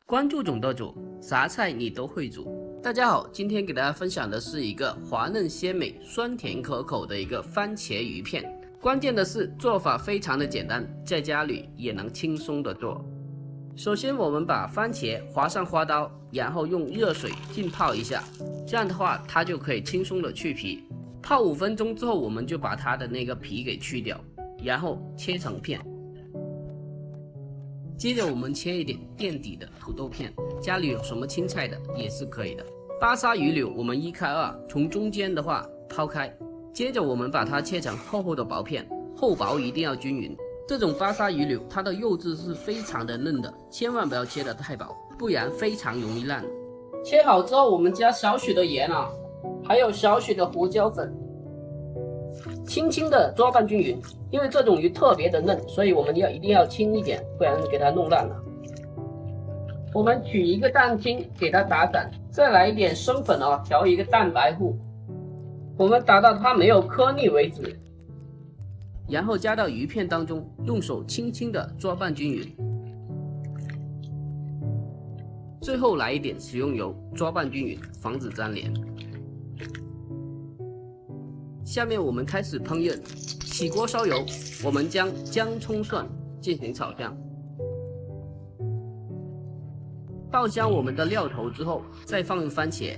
关注总舵主，啥菜你都会煮。大家好，今天给大家分享的是一个滑嫩鲜美、酸甜可口的一个番茄鱼片。关键的是做法非常的简单，在家里也能轻松的做。首先我们把番茄划上花刀，然后用热水浸泡一下，这样的话它就可以轻松的去皮。泡5分钟之后，我们就把它的那个皮给去掉，然后切成片。接着我们切一点垫底的土豆片，家里有什么青菜的也是可以的。巴沙鱼柳我们一开二，从中间的话抛开，接着我们把它切成厚厚的薄片，厚薄一定要均匀。这种巴沙鱼柳它的肉质是非常的嫩的，千万不要切得太薄，不然非常容易烂。切好之后，我们加少许的盐还有少许的胡椒粉，轻轻的抓拌均匀。因为这种鱼特别的嫩，所以我们一定要轻一点，不然给它弄烂了。我们取一个蛋清给它打散，再来一点生粉调一个蛋白糊，我们打到它没有颗粒为止，然后加到鱼片当中，用手轻轻的抓拌均匀。最后来一点食用油，抓拌均匀，防止粘连。下面我们开始烹饪，起锅烧油，我们将姜、葱、蒜进行炒香。爆香我们的料头之后，再放入番茄。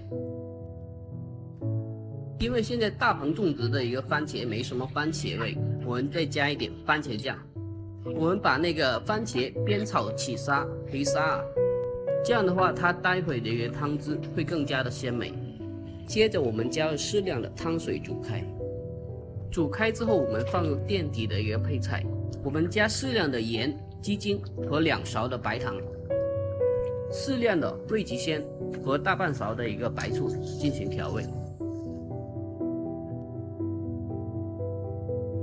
因为现在大棚种植的一个番茄没什么番茄味，我们再加一点番茄酱。我们把那个番茄煸炒起沙，黑沙这样的话它待会的一个汤汁会更加的鲜美。接着我们加入适量的汤水煮开，煮开之后我们放入垫底的一个配菜，我们加适量的盐、鸡精和2勺的白糖，适量的味极鲜和大半勺的一个白醋进行调味。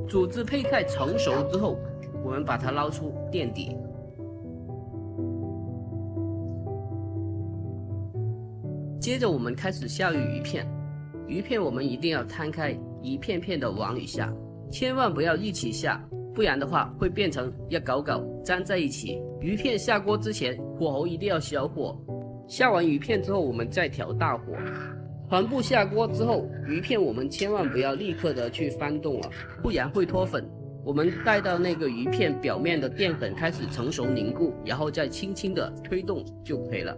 煮至配菜成熟之后，我们把它捞出垫底。接着我们开始下入鱼片，鱼片我们一定要摊开，一片片的往里下，千万不要一起下，不然的话会变成要搞粘在一起。鱼片下锅之前，火候一定要小火。下完鱼片之后，我们再调大火。全部下锅之后，鱼片我们千万不要立刻的去翻动不然会脱粉。我们待到那个鱼片表面的淀粉开始成熟凝固，然后再轻轻的推动就可以了。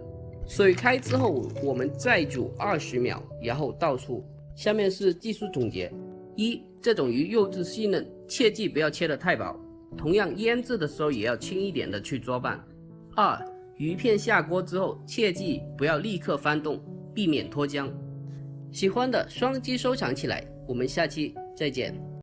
水开之后，我们再煮20秒，然后倒出。下面是技术总结：一、这种鱼肉质细嫩，切记不要切得太薄。同样，腌制的时候也要轻一点的去抓拌。2、鱼片下锅之后，切记不要立刻翻动，避免脱浆。喜欢的双击收藏起来，我们下期再见。